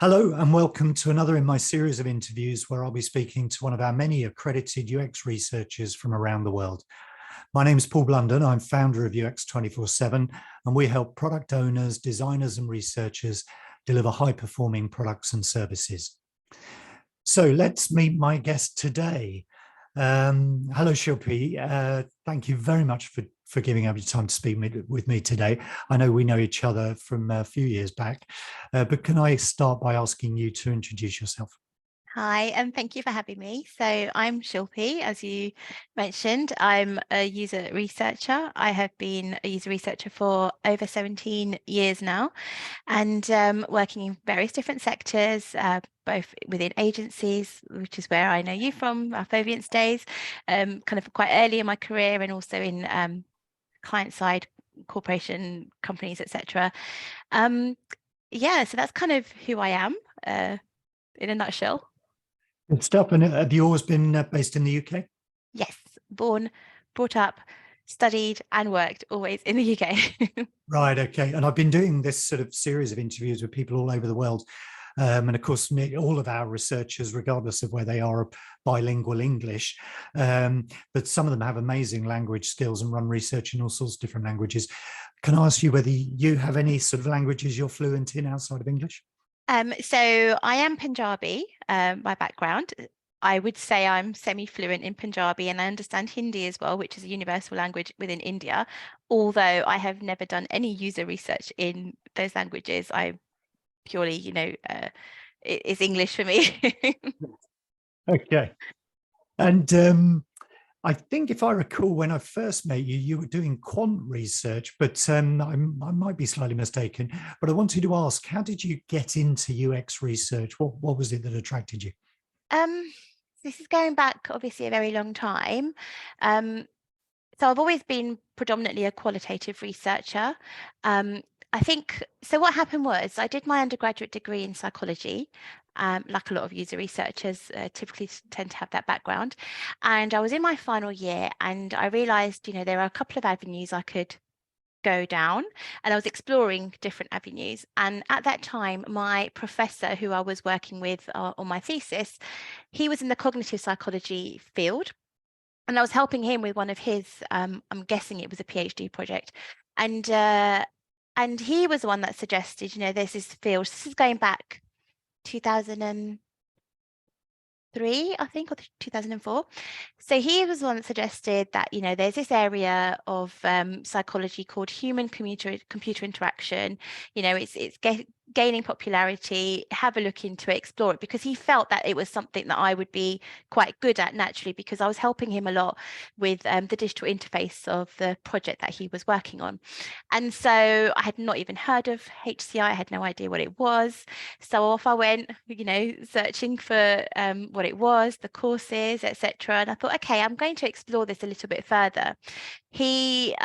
Hello and welcome to another in my series of interviews where I'll be speaking to one of our many accredited UX researchers from around the world. My name is Paul Blunden. I'm founder of UX247 and we help product owners, designers and researchers deliver high-performing products and services. So let's meet my guest today. Hello, Shilpi. Thank you very much for giving up your time to speak with me today. I know we know each other from a few years back, but can I start by asking you to introduce yourself? Hi, and thank you for having me. So I'm Shilpi, as you mentioned. I'm a user researcher. I have been a user researcher for over 17 years now, and working in various different sectors, both within agencies, which is where I know you from, our Foviance days, kind of quite early in my career, and also in client-side corporation companies, etc. Yeah, so that's kind of who I am in a nutshell. Good stuff. And have you always been based in the UK? Yes, born, brought up, studied and worked always in the UK. Right, okay. And I've been doing this sort of series of interviews with people all over the world. And of course, all of our researchers, regardless of where they are bilingual English, but some of them have amazing language skills and run research in all sorts of different languages. Can I ask you whether you have any sort of languages you're fluent in outside of English? So I am Punjabi, by background. I would say I'm semi-fluent in Punjabi and I understand Hindi as well, which is a universal language within India. Although I have never done any user research in those languages, I purely, it's English for me. Okay. And I think if I recall, when I first met you, you were doing quant research, but I might be slightly mistaken. But I wanted to ask, how did you get into UX research? What was it that attracted you? Um, this is going back obviously a very long time. Um, So I've always been predominantly a qualitative researcher. I think, so what happened was I did my undergraduate degree in psychology, like a lot of user researchers typically tend to have that background. And I was in my final year and I realized, there are a couple of avenues I could go down, and I was exploring different avenues. And at that time, my professor who I was working with on my thesis, he was in the cognitive psychology field, and I was helping him with one of his, I'm guessing it was a PhD project. And he was the one that suggested, there's this field. This is going back 2003, I think, or 2004. So he was the one that suggested that, there's this area of psychology called human computer interaction. It's gaining popularity. Have a look into it, explore it, because he felt that it was something that I would be quite good at naturally, because I was helping him a lot with the digital interface of the project that he was working on. And so I had not even heard of HCI. I had no idea what it was. So off I went, searching for what it was, the courses, etc. And I thought, okay, I'm going to explore this a little bit further. He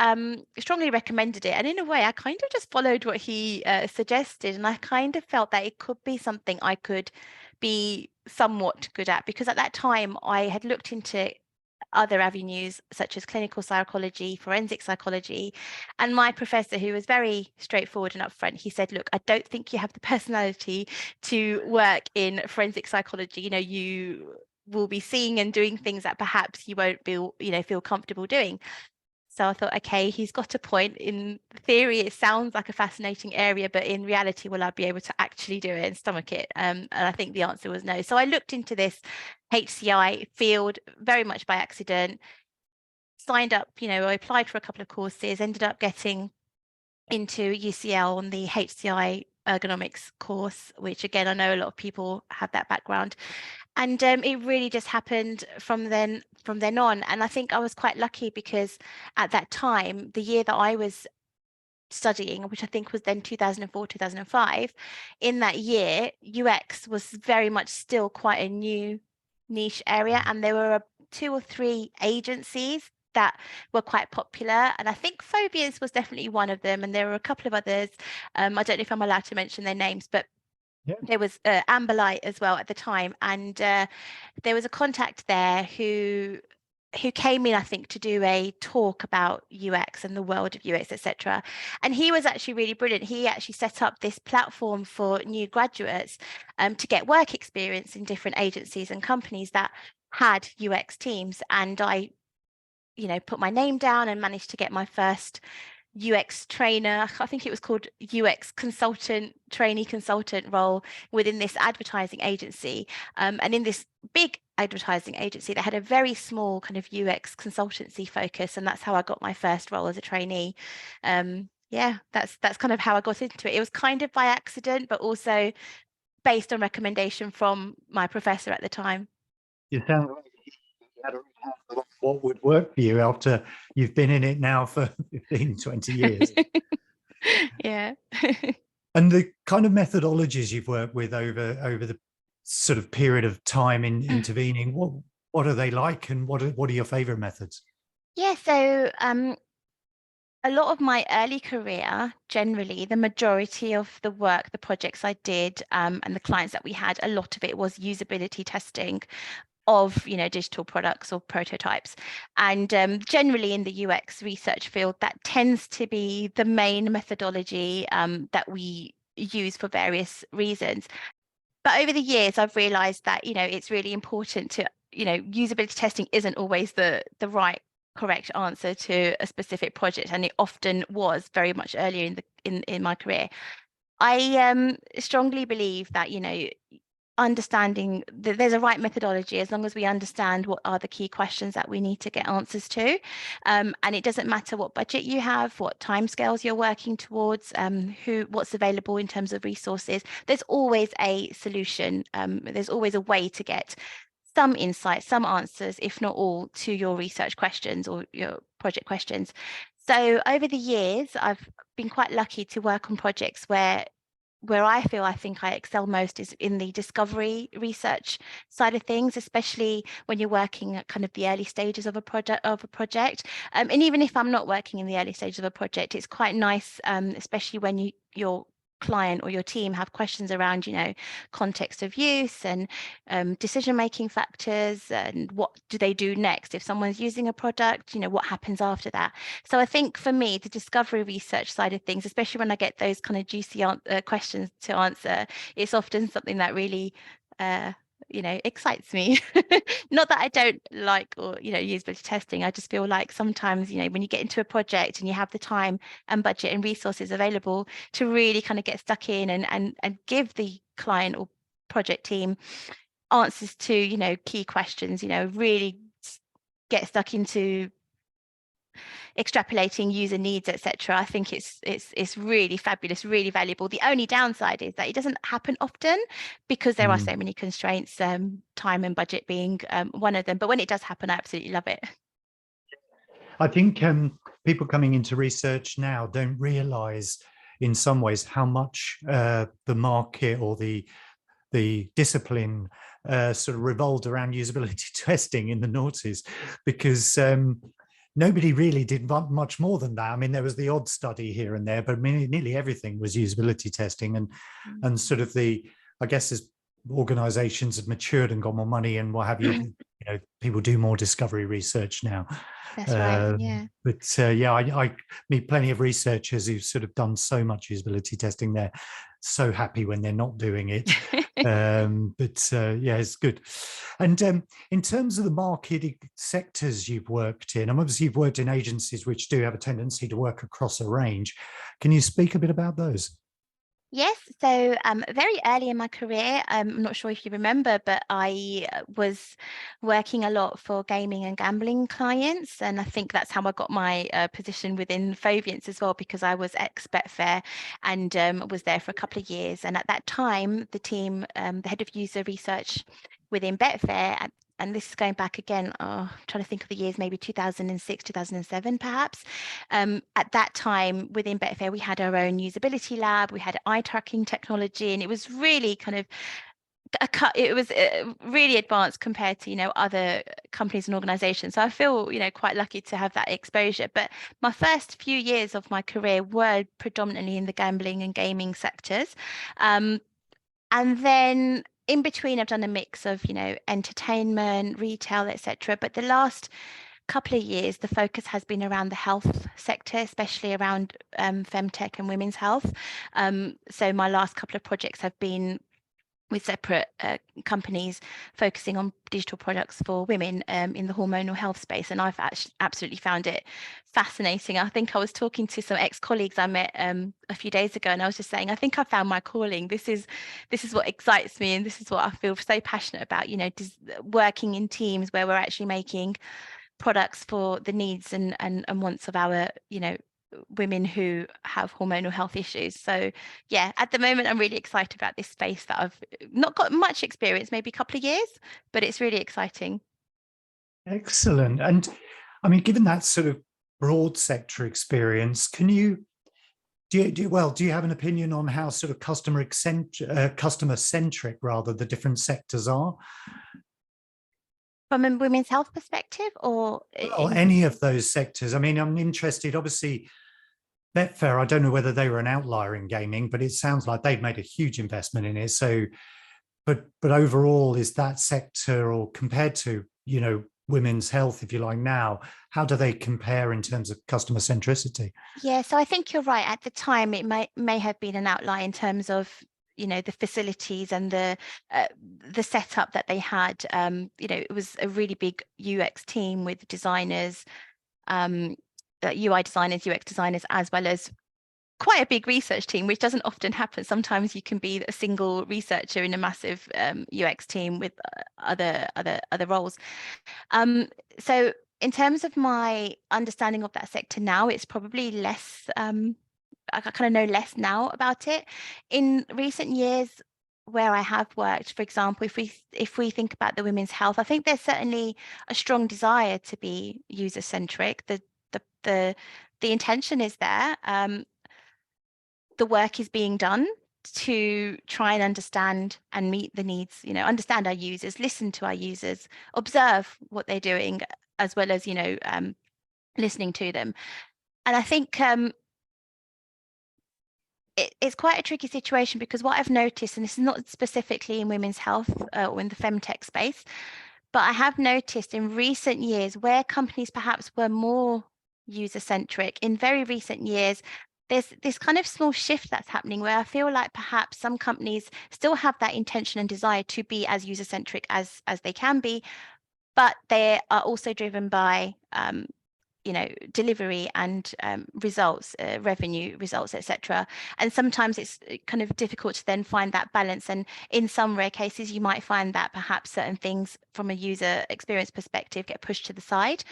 strongly recommended it. And in a way, I kind of just followed what he suggested. And I kind of felt that it could be something I could be somewhat good at, because at that time I had looked into other avenues such as clinical psychology, forensic psychology. And my professor, who was very straightforward and upfront, he said, look, I don't think you have the personality to work in forensic psychology. You will be seeing and doing things that perhaps you won't feel comfortable doing. So I thought, okay, he's got a point. In theory, it sounds like a fascinating area, but in reality, will I be able to actually do it and stomach it? And I think the answer was no. So I looked into this HCI field very much by accident, signed up, I applied for a couple of courses, ended up getting into UCL on the HCI ergonomics course, which again, I know a lot of people have that background. And it really just happened from then on. And I think I was quite lucky because at that time, the year that I was studying, which I think was then 2004, 2005, in that year, UX was very much still quite a new niche area. And there were two or three agencies that were quite popular. And I think Phobias was definitely one of them. And there were a couple of others. I don't know if I'm allowed to mention their names, but Yeah. there was Amberlight as well at the time. And there was a contact there who who came in, I think, to do a talk about UX and the world of UX, etc. And he was actually really brilliant. He actually set up this platform for new graduates to get work experience in different agencies and companies that had UX teams. And I, put my name down and managed to get my first UX trainer. I think it was called UX consultant, trainee consultant role within this advertising agency. And in this big advertising agency, they had a very small kind of UX consultancy focus. And that's how I got my first role as a trainee. Yeah, that's kind of how I got into it. It was kind of by accident, but also based on recommendation from my professor at the time. You sound like you had a handle of what would work for you after you've been in it now for 15, 20 years. Yeah. And the kind of methodologies you've worked with over the sort of period of time in intervening, what are they like, and what are your favorite methods? Yeah, so a lot of my early career, generally, the majority of the work, the projects I did, and the clients that we had, a lot of it was usability testing of digital products or prototypes. And generally in the UX research field, that tends to be the main methodology that we use for various reasons. But over the years, I've realized that it's really important to usability testing isn't always the right correct answer to a specific project, and it often was very much earlier in my career. I strongly believe that understanding that there's a right methodology as long as we understand what are the key questions that we need to get answers to. And it doesn't matter what budget you have, what timescales you're working towards, what's available in terms of resources. There's always a solution. There's always a way to get some insight, some answers, if not all, to your research questions or your project questions. So over the years, I've been quite lucky to work on projects where I think I excel most is in the discovery research side of things, especially when you're working at kind of the early stages of a project. And even if I'm not working in the early stages of a project, it's quite nice, especially when your client or your team have questions around, context of use and decision-making factors, and what do they do next if someone's using a product, what happens after that. So I think for me, the discovery research side of things, especially when I get those kind of juicy questions to answer, it's often something that really excites me. Not that I don't like or usability testing. I just feel like sometimes when you get into a project and you have the time and budget and resources available to really kind of get stuck in and give the client or project team answers to key questions, really get stuck into extrapolating user needs, etc. I think it's really fabulous, really valuable. The only downside is that it doesn't happen often because there are so many constraints, time and budget being one of them. But when it does happen, I absolutely love it. I think people coming into research now don't realize in some ways how much the market or the discipline sort of revolved around usability testing in the noughties, because nobody really did much more than that. I mean, there was the odd study here and there, but nearly everything was usability testing. And sort of I guess as organizations have matured and got more money and what have you, people do more discovery research now. That's right. Yeah. But yeah, I meet plenty of researchers who've sort of done so much usability testing. They're so happy when they're not doing it. But yeah, it's good. And in terms of the market sectors you've worked in, and obviously you've worked in agencies which do have a tendency to work across a range. Can you speak a bit about those? Yes, so very early in my career, I'm not sure if you remember, but I was working a lot for gaming and gambling clients, and I think that's how I got my position within Foviance as well, because I was ex-Betfair and was there for a couple of years. And at that time, the team, the head of user research within Betfair, and this is going back again, I'm trying to think of the years, maybe 2006, 2007, perhaps. At that time, within Betfair, we had our own usability lab, we had eye tracking technology, and it was really kind of it was really advanced compared to other companies and organizations. So I feel quite lucky to have that exposure. But my first few years of my career were predominantly in the gambling and gaming sectors, and then in between, I've done a mix of, entertainment, retail, etc. But the last couple of years, the focus has been around the health sector, especially around femtech and women's health. So my last couple of projects have been with separate companies focusing on digital products for women in the hormonal health space. And I've actually absolutely found it fascinating. I think I was talking to some ex-colleagues I met a few days ago, and I was just saying, I think I found my calling. This is what excites me, and this is what I feel so passionate about, working in teams where we're actually making products for the needs and wants of our, women who have hormonal health issues. So yeah, at the moment, I'm really excited about this space that I've not got much experience, maybe a couple of years, but it's really exciting. Excellent. And I mean, given that sort of broad sector experience, can you do you have an opinion on how sort of customer centric rather the different sectors are? From a women's health perspective, or Well, any of those sectors. I mean, I'm interested, obviously, Betfair, I don't know whether they were an outlier in gaming, but it sounds like they've made a huge investment in it. So, but overall, is that sector, or compared to, women's health, if you like now, how do they compare in terms of customer centricity? Yeah, so I think you're right. At the time, it may have been an outlier in terms of the facilities and the setup that they had. It was a really big UX team with designers, UI designers, UX designers, as well as quite a big research team, which doesn't often happen. Sometimes you can be a single researcher in a massive UX team with other roles. So in terms of my understanding of that sector now, it's probably less, I kind of know less now about it. In recent years, where I have worked, for example, if we think about the women's health, I think there's certainly a strong desire to be user-centric. The intention is there. The work is being done to try and understand and meet the needs, understand our users, listen to our users, observe what they're doing, as well as, listening to them. And I think it's quite a tricky situation, because what I've noticed, and this is not specifically in women's health or in the femtech space, but I have noticed in recent years where companies perhaps were more user-centric, in very recent years, there's this kind of small shift that's happening where I feel like perhaps some companies still have that intention and desire to be as user-centric as they can be, but they are also driven by delivery and results, revenue results, etc. And sometimes it's kind of difficult to then find that balance. And in some rare cases, you might find that perhaps certain things from a user experience perspective get pushed to the side,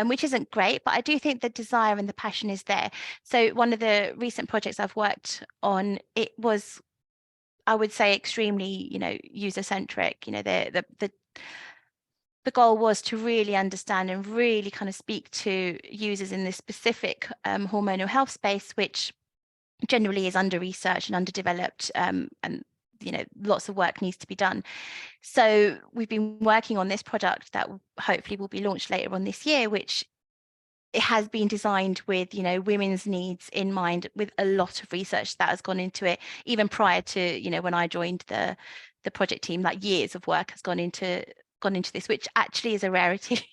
which isn't great. But I do think the desire and the passion is there. So one of the recent projects I've worked on, it was, I would say, extremely, user-centric. The goal was to really understand and really kind of speak to users in this specific hormonal health space, which generally is under researched and underdeveloped, and lots of work needs to be done. So we've been working on this product that hopefully will be launched later on this year, which it has been designed with women's needs in mind, with a lot of research that has gone into it, even prior to when I joined the project team. Like, years of work has gone into this, which actually is a rarity.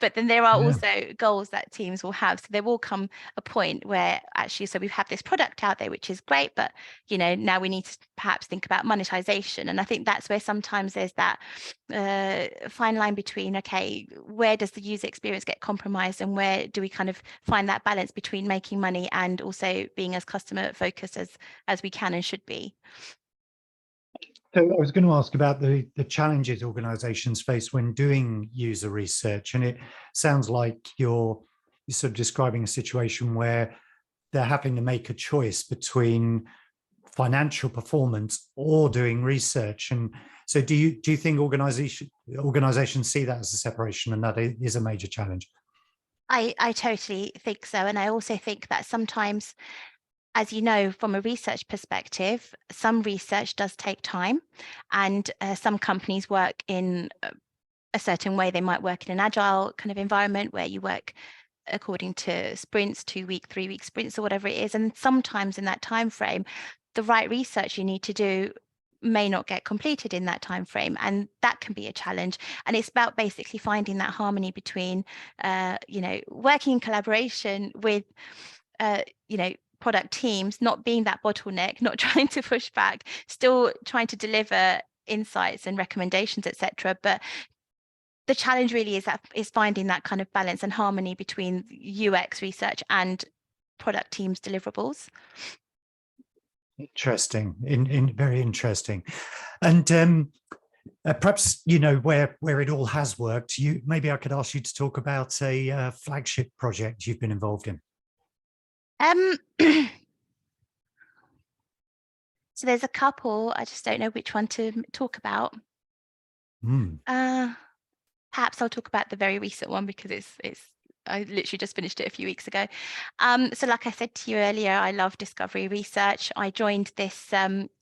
But then there are also goals that teams will have. So there will come a point where actually, so we've had this product out there, which is great, but now we need to perhaps think about monetization. And I think that's where sometimes there's that fine line between, okay, where does the user experience get compromised, and where do we kind of find that balance between making money and also being as customer focused as we can and should be. So I was going to ask about the challenges organizations face when doing user research. And it sounds like you're sort of describing a situation where they're having to make a choice between financial performance or doing research. And so do you think organizations see that as a separation, and that is a major challenge? I totally think so. And I also think that sometimes, as you know, from a research perspective, some research does take time, and some companies work in a certain way. They might work in an agile kind of environment where you work according to sprints, 2-week, 3-week sprints, or whatever it is. And sometimes in that time frame, the right research you need to do may not get completed in that time frame, and that can be a challenge. And it's about basically finding that harmony between working in collaboration with product teams, not being that bottleneck, not trying to push back, still trying to deliver insights and recommendations, etc. But the challenge really is finding that kind of balance and harmony between UX research and product teams' deliverables. Interesting, very interesting. And perhaps, where it all has worked, maybe I could ask you to talk about a flagship project you've been involved in. So there's a couple, I just don't know which one to talk about. Perhaps I'll talk about the very recent one because I literally just finished it a few weeks ago. So like I said to you earlier, I love discovery research. I joined this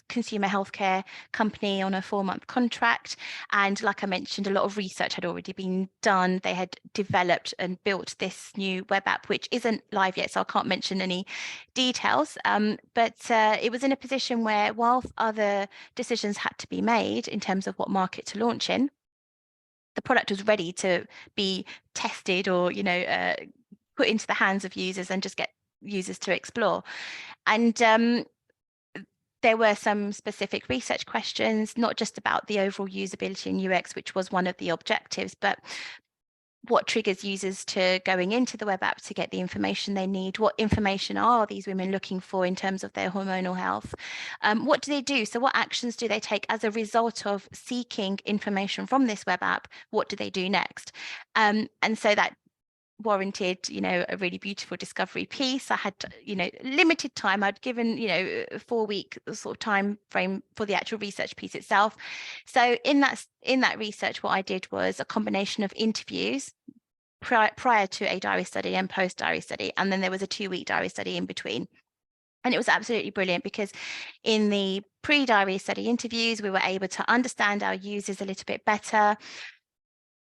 consumer healthcare company on a 4-month contract. And like I mentioned, a lot of research had already been done. They had developed and built this new web app, which isn't live yet, so I can't mention any details. But it was in a position where, whilst other decisions had to be made in terms of what market to launch in, the product was ready to be tested or, put into the hands of users and just get users to explore. And there were some specific research questions, not just about the overall usability and UX, which was one of the objectives, but what triggers users to going into the web app to get the information they need? What information are these women looking for in terms of their hormonal health? What do they do? So what actions do they take as a result of seeking information from this web app? What do they do next? And so that warranted, a really beautiful discovery piece. I had, limited time. I'd given, a 4-week sort of time frame for the actual research piece itself. So in that research, what I did was a combination of interviews prior to a diary study and post diary study, and then there was a 2-week diary study in between. And it was absolutely brilliant because in the pre-diary study interviews, we were able to understand our users a little bit better.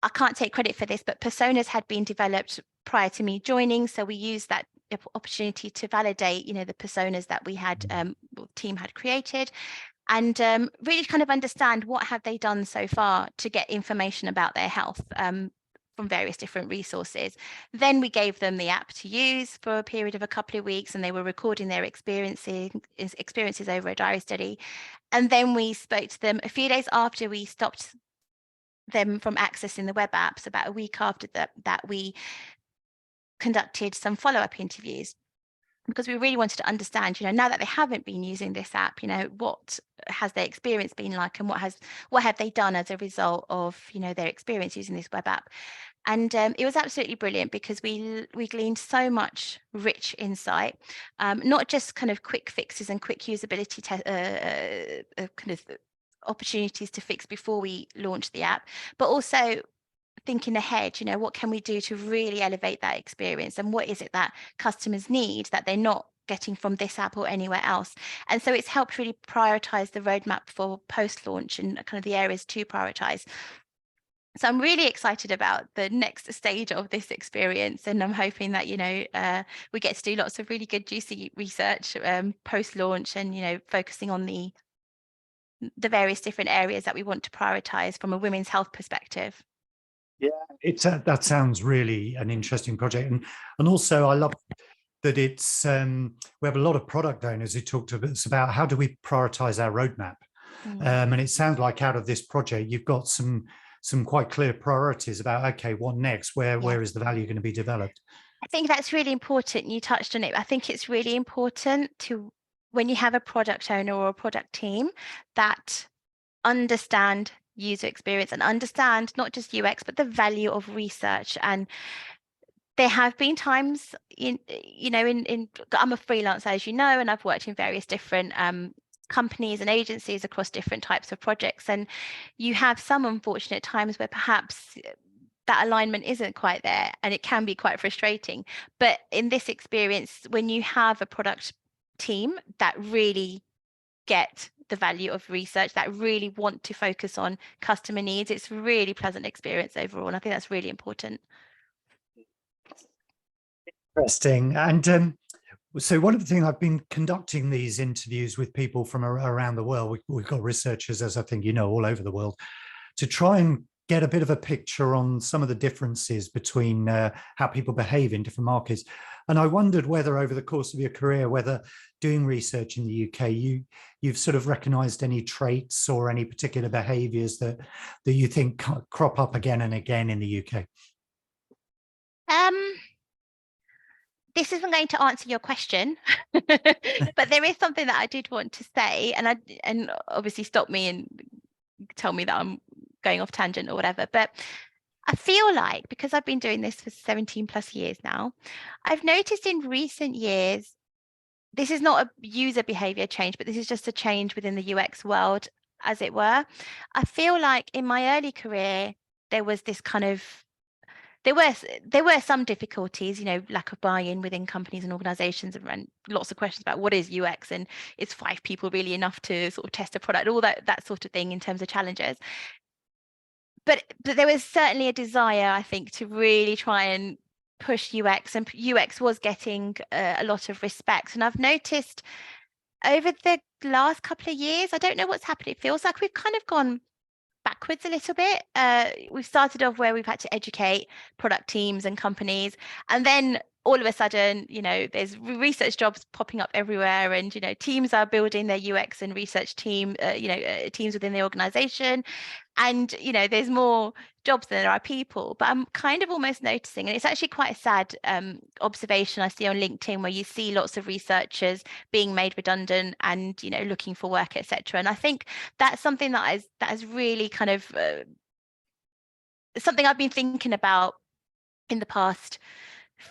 I can't take credit for this, but personas had been developed prior to me joining. So we used that opportunity to validate, the personas that we had, team had created, and really kind of understand what have they done so far to get information about their health from various different resources. Then we gave them the app to use for a period of a couple of weeks, and they were recording their experiences over a diary study. And then we spoke to them a few days after we stopped them from accessing the web apps. About a week after that we conducted some follow-up interviews, because we really wanted to understand, now that they haven't been using this app, what has their experience been like, and what have they done as a result of, their experience using this web app. And it was absolutely brilliant because we gleaned so much rich insight, not just kind of quick fixes and quick usability kind of opportunities to fix before we launch the app, but also thinking ahead, what can we do to really elevate that experience, and what is it that customers need that they're not getting from this app or anywhere else. And so it's helped really prioritize the roadmap for post-launch and kind of the areas to prioritize. So I'm really excited about the next stage of this experience, and I'm hoping that we get to do lots of really good juicy research post-launch, and focusing on the various different areas that we want to prioritize from a women's health perspective. Yeah, that sounds really an interesting project, and also I love that it's we have a lot of product owners who talk to us about how do we prioritize our roadmap, and it sounds like out of this project you've got some quite clear priorities about, okay, what next, where is the value going to be developed. I think that's really important. You touched on it. I think it's really important to, when you have a product owner or a product team, that understand user experience and understand not just UX, but the value of research. And there have been times I'm a freelancer, as you know, and I've worked in various different companies and agencies across different types of projects. And you have some unfortunate times where perhaps that alignment isn't quite there, and it can be quite frustrating. But in this experience, when you have a product team that really get the value of research, that really want to focus on customer needs, it's a really pleasant experience overall. And I think that's really important. Interesting. And So one of the things, I've been conducting these interviews with people from around the world. We've got researchers, as I think you know, all over the world, to try and get a bit of a picture on some of the differences between how people behave in different markets. And I wondered whether over the course of your career, whether doing research in the UK, you've sort of recognized any traits or any particular behaviors that you think crop up again and again in the UK. This isn't going to answer your question, but there is something that I did want to say, and obviously stop me and tell me that I'm going off tangent or whatever. But I feel like, because I've been doing this for 17 plus years now, I've noticed in recent years, this is not a user behavior change, but this is just a change within the UX world, as it were. I feel like in my early career, there was this kind of there were some difficulties, lack of buy-in within companies and organizations, and lots of questions about what is UX and is 5 people really enough to sort of test a product, all that sort of thing in terms of challenges. But there was certainly a desire, I think, to really try and push UX, and UX was getting a lot of respect. And I've noticed over the last couple of years, I don't know what's happened. It feels like we've kind of gone backwards a little bit. We've started off where we've had to educate product teams and companies, and then all of a sudden, there's research jobs popping up everywhere, and teams are building their UX and research team, teams within the organization, and there's more jobs than there are people. But I'm kind of almost noticing, and it's actually quite a sad observation I see on LinkedIn, where you see lots of researchers being made redundant and looking for work, etc. And I think that's something that has really kind of something I've been thinking about in the past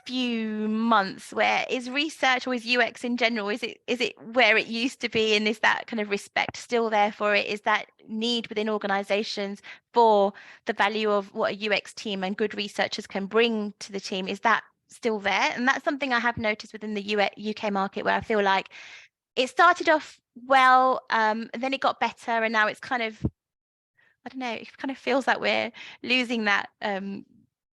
few months. Where is research, or is UX in general, is it where it used to be, and is that kind of respect still there for it? Is that need within organizations for the value of what a UX team and good researchers can bring to the team, is that still there? And that's something I have noticed within the UK market, where I feel like it started off well, and then it got better, and now it's kind of, I don't know, it kind of feels like we're losing that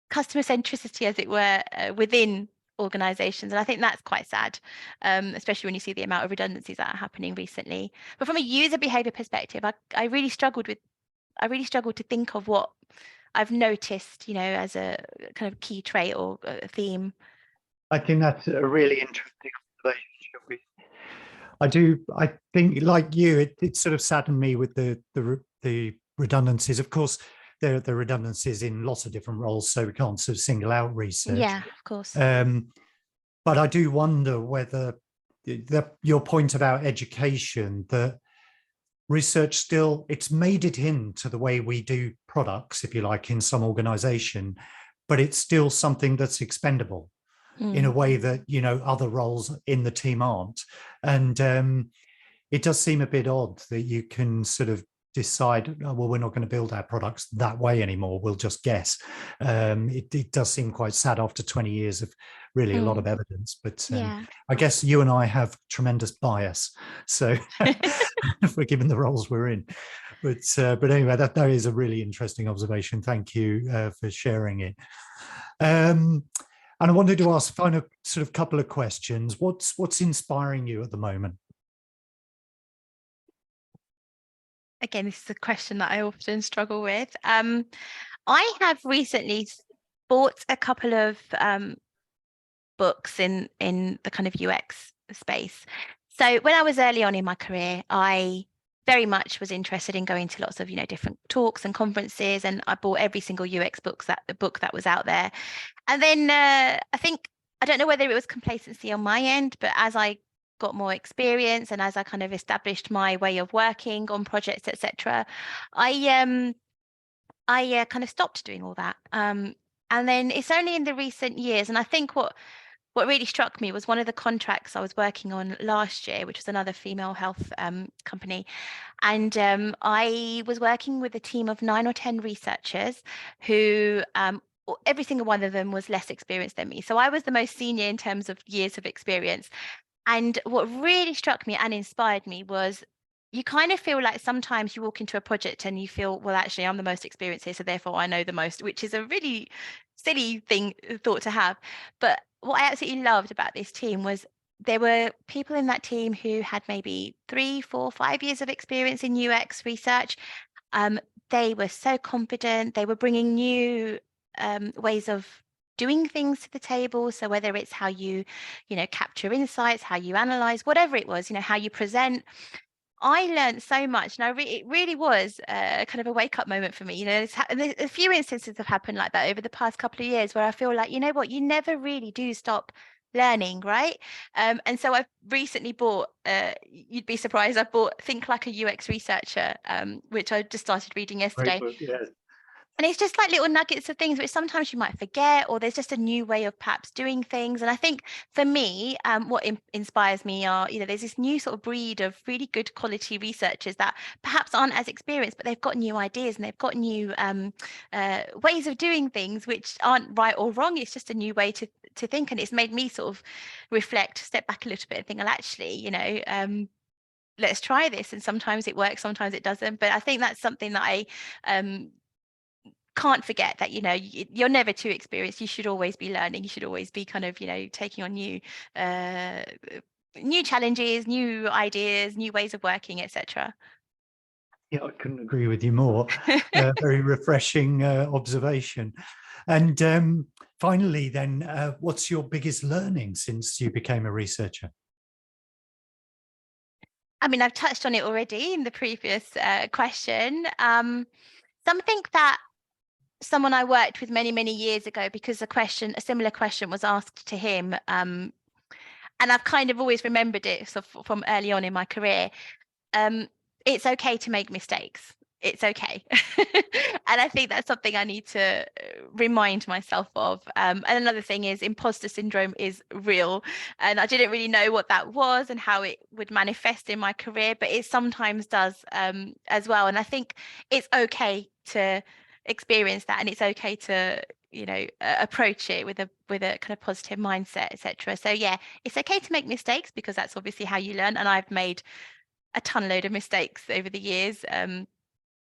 customer centricity, as it were, within organizations. And I think that's quite sad, especially when you see the amount of redundancies that are happening recently. But from a user behavior perspective, I really struggled to think of what I've noticed, as a kind of key trait or a theme. I think that's a really interesting observation. I think, like you, it sort of saddened me with the redundancies. Of course, there are redundancies in lots of different roles, so we can't sort of single out research. Yeah, of course. But I do wonder whether your point about education, that research still, it's made it into the way we do products, if you like, in some organization, but it's still something that's expendable in a way that other roles in the team aren't. And it does seem a bit odd that you can sort of decide, oh, well, we're not going to build our products that way anymore, we'll just guess. It does seem quite sad after 20 years of really a lot of evidence, but Yeah. I guess you and I have tremendous bias, so we're given the roles we're in. But anyway, that is a really interesting observation. Thank you for sharing it. And I wanted to ask final sort of couple of questions. What's inspiring you at the moment? Again, this is a question that I often struggle with. I have recently bought a couple of books in the kind of UX space. So when I was early on in my career, I very much was interested in going to lots of different talks and conferences, and I bought every single UX book that was out there. And then I don't know whether it was complacency on my end, but as I got more experience and as I kind of established my way of working on projects, etc., I kind of stopped doing all that. And then it's only in the recent years, and I think what really struck me was one of the contracts I was working on last year, which was another female health company. And I was working with a team of 9 or 10 researchers who every single one of them was less experienced than me. So I was the most senior in terms of years of experience. And what really struck me and inspired me was, you kind of feel like sometimes you walk into a project and you feel, well, actually, I'm the most experienced here, so therefore I know the most, which is a really silly thought to have. But what I absolutely loved about this team was there were people in that team who had maybe 3, 4, 5 years of experience in UX research. They were so confident. They were bringing new ways of doing things to the table. So whether it's how you capture insights, how you analyze, whatever it was, how you present, I learned so much, and it really was kind of a wake up moment for me. There's a few instances have happened like that over the past couple of years where I feel like, you know what, you never really do stop learning, right? And so I've recently bought, you'd be surprised, I bought Think Like a UX Researcher, which I just started reading Great yesterday. book, yes. And it's just like little nuggets of things which sometimes you might forget, or there's just a new way of perhaps doing things. And I think for me, what inspires me are, there's this new sort of breed of really good quality researchers that perhaps aren't as experienced, but they've got new ideas and they've got new ways of doing things which aren't right or wrong. It's just a new way to think. And it's made me sort of reflect, step back a little bit and think, well, actually, let's try this. And sometimes it works, sometimes it doesn't. But I think that's something that I can't forget, that you're never too experienced. You should always be learning. You should always be kind of taking on new challenges, new ideas, new ways of working, etc. Yeah, I couldn't agree with you more. Very refreshing observation. And finally, then, what's your biggest learning since you became a researcher? I mean, I've touched on it already in the previous question. Something that someone I worked with many, many years ago, because a similar question was asked to him, and I've kind of always remembered it from early on in my career. It's okay to make mistakes. It's okay. And I think that's something I need to remind myself of. And another thing is imposter syndrome is real. And I didn't really know what that was and how it would manifest in my career, but it sometimes does as well. And I think it's okay to experience that, and it's okay to approach it with a kind of positive mindset, etc. So yeah, it's okay to make mistakes, because that's obviously how you learn. And I've made a ton load of mistakes over the years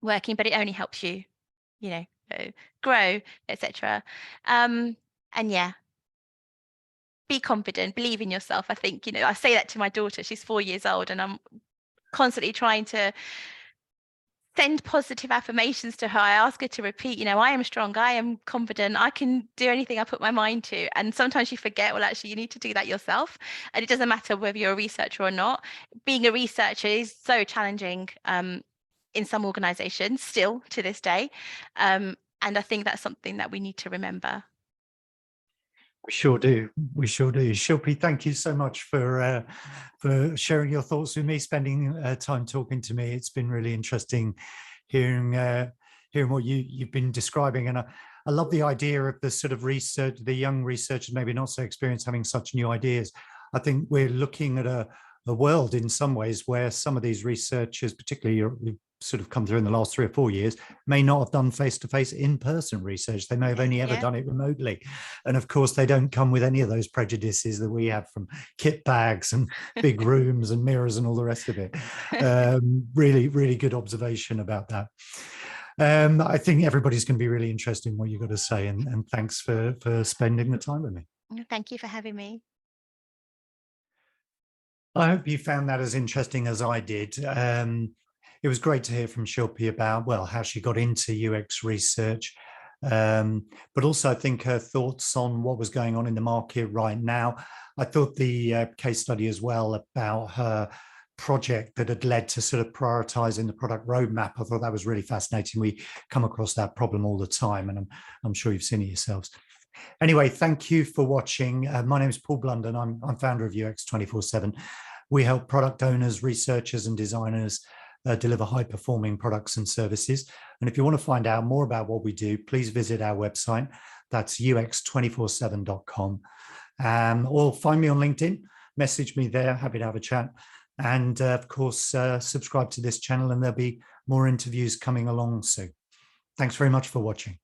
working, but it only helps you grow, etc. And yeah, be confident, believe in yourself. I think I say that to my daughter. She's 4 years old, and I'm constantly trying to send positive affirmations to her. I ask her to repeat, I am strong, I am confident, I can do anything I put my mind to. And sometimes you forget, well, actually, you need to do that yourself. And it doesn't matter whether you're a researcher or not. Being a researcher is so challenging in some organizations still to this day. And I think that's something that we need to remember. We sure do. We sure do. Shilpi, thank you so much for sharing your thoughts with me, spending time talking to me. It's been really interesting hearing what you've been describing. And I love the idea of the sort of research, the young researchers, maybe not so experienced, having such new ideas. I think we're looking at a world in some ways where some of these researchers, particularly who've sort of come through in the last 3 or 4 years, may not have done face-to-face in-person research. They may have only ever done it remotely. And of course, they don't come with any of those prejudices that we have from kit bags and big rooms and mirrors and all the rest of it. Really, really good observation about that. I think everybody's going to be really interested in what you've got to say. And thanks for spending the time with me. Thank you for having me. I hope you found that as interesting as I did. It was great to hear from Shilpi about, well, how she got into UX research, but also I think her thoughts on what was going on in the market right now. I thought the case study as well about her project that had led to sort of prioritizing the product roadmap. I thought that was really fascinating. We come across that problem all the time, and I'm sure you've seen it yourselves. Anyway, thank you for watching. My name is Paul Blunden. I'm founder of UX247. We help product owners, researchers, and designers deliver high-performing products and services. And if you want to find out more about what we do, please visit our website. That's ux247.com. Or find me on LinkedIn, message me there. Happy to have a chat. And of course, subscribe to this channel, and there'll be more interviews coming along soon. Thanks very much for watching.